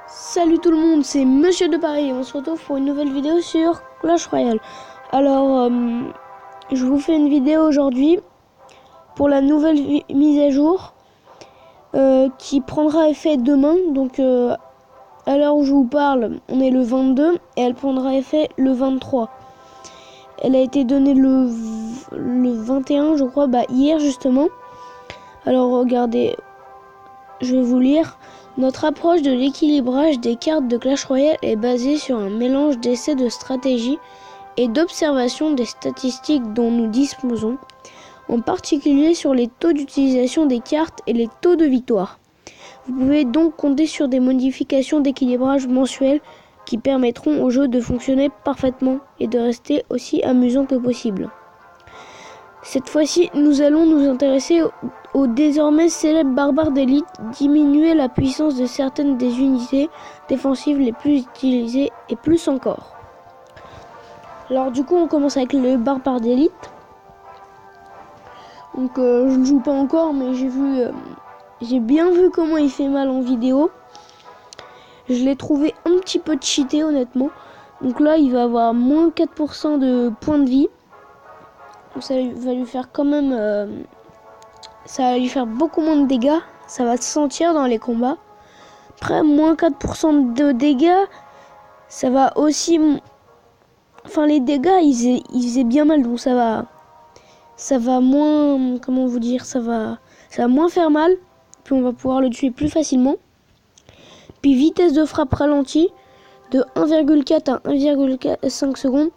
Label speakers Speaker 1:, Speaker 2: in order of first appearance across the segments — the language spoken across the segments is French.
Speaker 1: Salut tout le monde, c'est Monsieur de Paris et on se retrouve pour une nouvelle vidéo sur Clash Royale. Alors, je vous fais une vidéo aujourd'hui pour la nouvelle mise à jour qui prendra effet demain. Donc, à l'heure où je vous parle, on est le 22 et elle prendra effet le 23. Elle a été donnée le 21, je crois, hier justement. Alors, regardez, je vais vous lire. Notre approche de l'équilibrage des cartes de Clash Royale est basée sur un mélange d'essais de stratégie et d'observation des statistiques dont nous disposons, en particulier sur les taux d'utilisation des cartes et les taux de victoire. Vous pouvez donc compter sur des modifications d'équilibrage mensuelles qui permettront au jeu de fonctionner parfaitement et de rester aussi amusant que possible. Cette fois-ci, nous allons nous intéresser au désormais célèbre barbare d'élite, diminuer la puissance de certaines des unités défensives les plus utilisées et plus encore. Alors du coup, on commence avec le barbare d'élite. Donc je ne joue pas encore, mais j'ai bien vu comment il fait mal en vidéo. Je l'ai trouvé un petit peu cheaté honnêtement. Donc là, il va avoir moins 4% de points de vie. Donc ça va lui faire quand même... ça va lui faire beaucoup moins de dégâts. Ça va se sentir dans les combats. Après, moins 4% de dégâts, ça va aussi... Enfin, les dégâts, ils faisaient bien mal. Donc ça va moins... Comment vous dire, ça va moins faire mal. Puis on va pouvoir le tuer plus facilement. Puis vitesse de frappe ralentie de 1,4 à 1,5 secondes.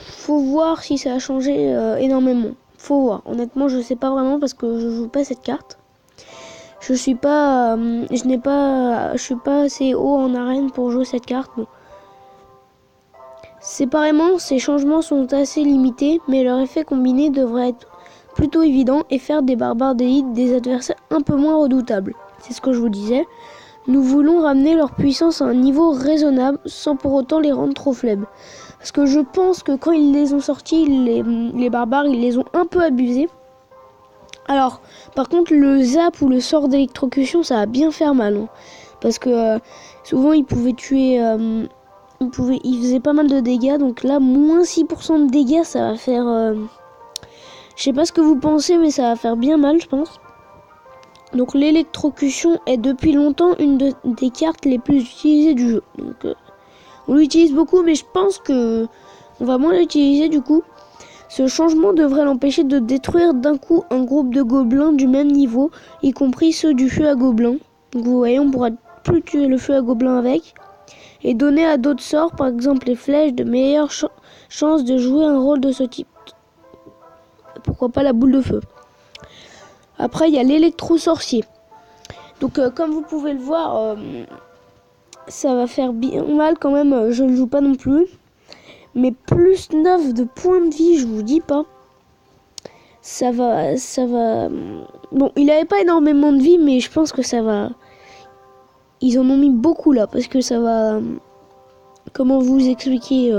Speaker 1: Faut voir si ça a changé énormément. Faut voir. Honnêtement, je sais pas vraiment parce que je joue pas cette carte. Je suis pas assez haut en arène pour jouer cette carte. Bon. Séparément, ces changements sont assez limités, mais leur effet combiné devrait être plutôt évident et faire des barbares d'élite des adversaires un peu moins redoutables. C'est ce que je vous disais. Nous voulons ramener leur puissance à un niveau raisonnable sans pour autant les rendre trop faibles. Parce que je pense que quand ils les ont sortis, les barbares, ils les ont un peu abusés. Alors, par contre, le zap ou le sort d'électrocution, ça va bien faire mal. Hein, parce que souvent, ils pouvaient tuer... ils faisaient pas mal de dégâts. Donc là, moins 6% de dégâts, ça va faire... je sais pas ce que vous pensez, mais ça va faire bien mal, je pense. Donc l'électrocution est depuis longtemps une des cartes les plus utilisées du jeu. Donc on l'utilise beaucoup, mais je pense que on va moins l'utiliser du coup. Ce changement devrait l'empêcher de détruire d'un coup un groupe de gobelins du même niveau, y compris ceux du feu à gobelins. Donc vous voyez, on pourra plus tuer le feu à gobelins avec. Et donner à d'autres sorts, par exemple les flèches, de meilleures chances de jouer un rôle de ce type. Pourquoi pas la boule de feu. Après, il y a l'électro-sorcier. Donc, comme vous pouvez le voir, ça va faire bien mal quand même. Je ne joue pas non plus. Mais plus 9 de points de vie, je vous dis pas. Ça va... Bon, il avait pas énormément de vie, mais je pense que ça va... Ils en ont mis beaucoup là, parce que ça va... Comment vous expliquer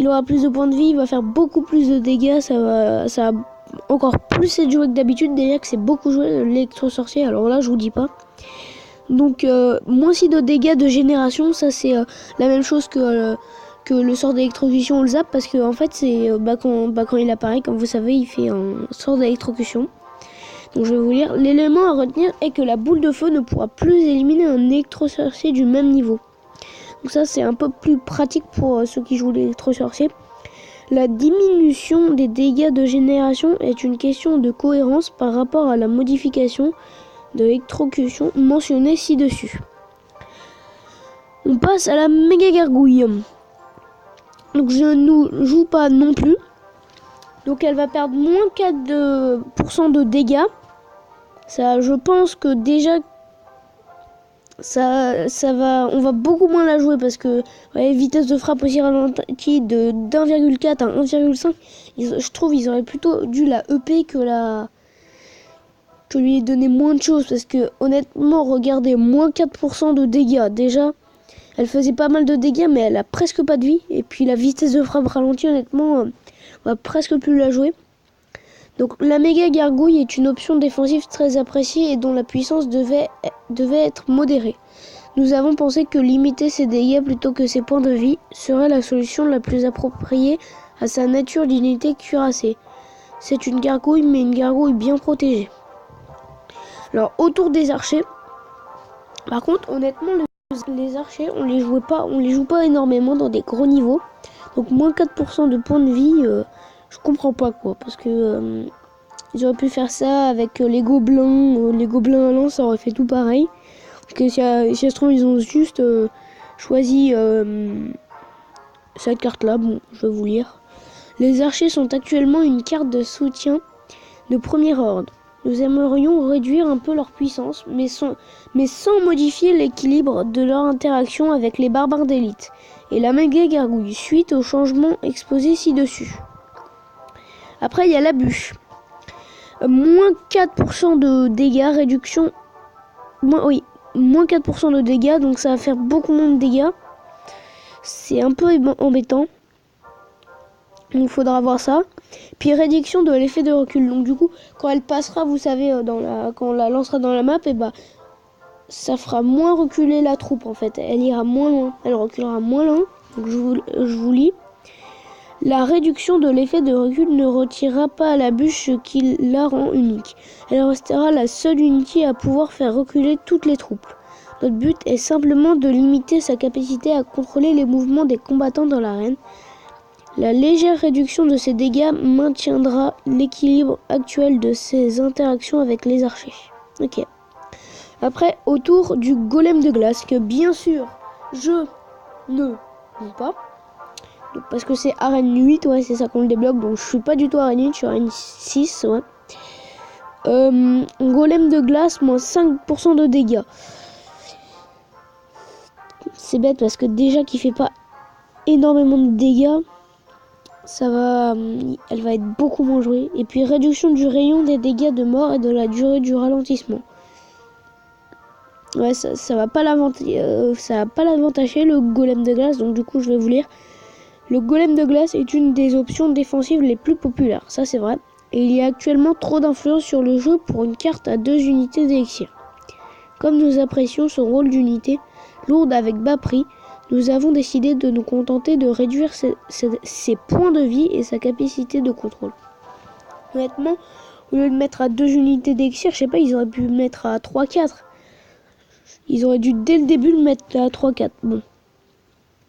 Speaker 1: il aura plus de points de vie, il va faire beaucoup plus de dégâts, ça va encore plus être joué que d'habitude, déjà que c'est beaucoup joué l'électro-sorcier, alors là je vous dis pas. Donc moins 6 de dégâts de génération, ça c'est la même chose que le sort d'électrocution ou le zap, parce que en fait c'est quand il apparaît, comme vous savez, il fait un sort d'électrocution. Donc je vais vous lire, l'élément à retenir est que la boule de feu ne pourra plus éliminer un électro-sorcier du même niveau. Donc ça c'est un peu plus pratique pour ceux qui jouent l'électro-sorcier. La diminution des dégâts de génération est une question de cohérence par rapport à la modification de l'électrocution mentionnée ci-dessus. On passe à la méga gargouille. Donc je ne joue pas non plus. Donc elle va perdre moins 4% de dégâts. Ça, je pense que déjà on va beaucoup moins la jouer parce que vitesse de frappe aussi ralentie de 1,4 à 1,5. Je trouve ils auraient plutôt dû la EP que lui donner moins de choses, parce que honnêtement, regardez, moins 4% de dégâts. Déjà, elle faisait pas mal de dégâts, mais elle a presque pas de vie. Et puis la vitesse de frappe ralentie, honnêtement, on va presque plus la jouer. Donc la méga gargouille est une option défensive très appréciée et dont la puissance devait être modérée. Nous avons pensé que limiter ses dégâts plutôt que ses points de vie serait la solution la plus appropriée à sa nature d'unité cuirassée. C'est une gargouille, mais une gargouille bien protégée. Alors autour des archers, par contre honnêtement les archers on les joue pas énormément dans des gros niveaux. Donc moins 4% de points de vie, je comprends pas quoi, parce que ils auraient pu faire ça avec les gobelins à lance, ça aurait fait tout pareil. Parce que si ça se trouve ils ont juste choisi cette carte là, bon je vais vous lire. Les archers sont actuellement une carte de soutien de premier ordre. Nous aimerions réduire un peu leur puissance, mais sans modifier l'équilibre de leur interaction avec les barbares d'élite et la méga gargouille, suite aux changements exposés ci-dessus. Après, il y a la bûche. Moins 4% de dégâts, réduction... moins 4% de dégâts, donc ça va faire beaucoup moins de dégâts. C'est un peu embêtant. Il faudra voir ça. Puis réduction de l'effet de recul. Donc du coup, quand elle passera, vous savez, quand on la lancera dans la map, et ça fera moins reculer la troupe en fait. Elle ira moins loin. Elle reculera moins loin. Donc je vous lis. La réduction de l'effet de recul ne retirera pas à la bûche ce qui la rend unique. Elle restera la seule unité à pouvoir faire reculer toutes les troupes. Notre but est simplement de limiter sa capacité à contrôler les mouvements des combattants dans l'arène. La légère réduction de ses dégâts maintiendra l'équilibre actuel de ses interactions avec les archers. Ok. Après, autour du golem de glace, que bien sûr, je ne joue pas. Donc, parce que c'est arène 8, ouais, c'est ça qu'on le débloque. Donc, je suis pas du tout arène 8, je suis arène 6, ouais. Golem de glace, moins 5% de dégâts. C'est bête parce que déjà qu'il fait pas énormément de dégâts, elle va être beaucoup moins jouée. Et puis réduction du rayon des dégâts de mort et de la durée du ralentissement. Ouais, ça va pas l'avantager le golem de glace, donc du coup je vais vous lire. Le golem de glace est une des options défensives les plus populaires, ça c'est vrai. Et il y a actuellement trop d'influence sur le jeu pour une carte à 2 unités d'élixir. Comme nous apprécions son rôle d'unité lourde avec bas prix, nous avons décidé de nous contenter de réduire ses points de vie et sa capacité de contrôle. Honnêtement, au lieu de mettre à 2 unités d'élixir, je sais pas, ils auraient pu mettre à 3-4. Ils auraient dû dès le début le mettre à 3-4. Bon.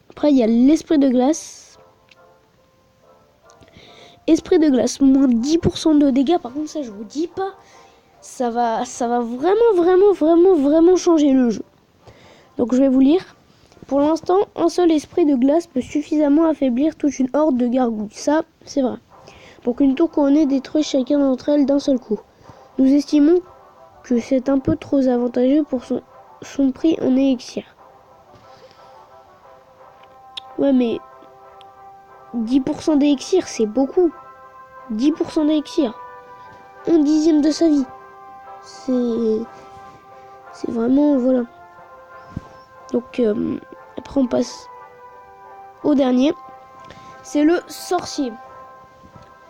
Speaker 1: Après, il y a l'esprit de glace. Esprit de glace, moins 10% de dégâts. Par contre, ça, je vous dis pas. Ça va vraiment changer le jeu. Donc, je vais vous lire. Pour l'instant, un seul esprit de glace peut suffisamment affaiblir toute une horde de gargouilles. Ça, c'est vrai. Pour qu'une tour couronnée détruise chacun d'entre elles d'un seul coup. Nous estimons que c'est un peu trop avantageux pour son prix en élixir. Ouais, mais 10% d'élixir, c'est beaucoup. 10% d'élixir. 1/10 de sa vie. C'est vraiment... Voilà. Donc, après, on passe au dernier. C'est le sorcier.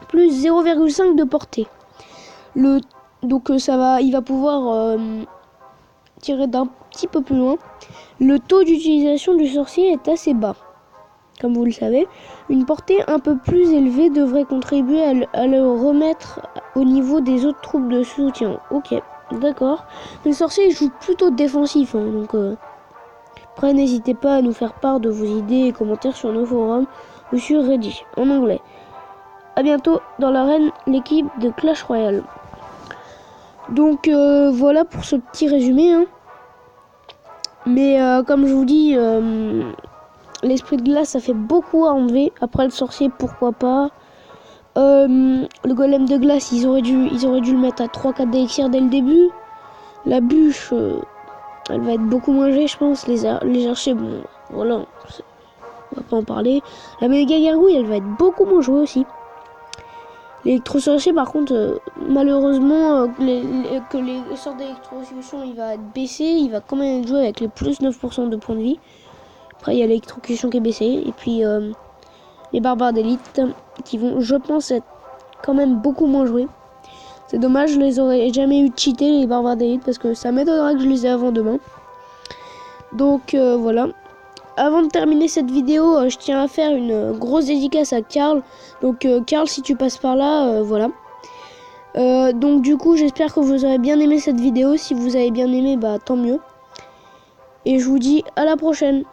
Speaker 1: Plus 0,5 de portée. Donc, il va pouvoir tirer d'un petit peu plus loin. Le taux d'utilisation du sorcier est assez bas. Comme vous le savez, une portée un peu plus élevée devrait contribuer à le remettre au niveau des autres troupes de soutien. Ok, d'accord. Le sorcier joue plutôt défensif, hein, donc après n'hésitez pas à nous faire part de vos idées et commentaires sur nos forums ou sur Reddit en anglais. A bientôt dans l'arène, l'équipe de Clash Royale. Donc voilà pour ce petit résumé, hein. Mais comme je vous dis, l'esprit de glace, ça fait beaucoup à enlever. Après le sorcier, pourquoi pas. Le golem de glace, ils auraient dû le mettre à 3-4 d'élixir dès le début. La bûche, elle va être beaucoup moins jouée, je pense. Les archers, bon, voilà, on va pas en parler. La méga gargouille, elle va être beaucoup moins jouée aussi. L'électrosorcier, par contre, malheureusement, que les sorts d'électrocution, il va être baissé. Il va quand même être joué avec les plus 9% de points de vie. Après, il y a l'électrocution qui est baissée. Et puis, les barbares d'élite qui vont, je pense, être quand même beaucoup moins joués. C'est dommage, je les aurais jamais eu cheatés les barbares d'élite parce que ça m'étonnera que je les ai avant demain. Donc voilà. Avant de terminer cette vidéo, je tiens à faire une grosse dédicace à Karl. Donc Karl, si tu passes par là, voilà. Donc du coup, j'espère que vous aurez bien aimé cette vidéo. Si vous avez bien aimé, bah tant mieux. Et je vous dis à la prochaine.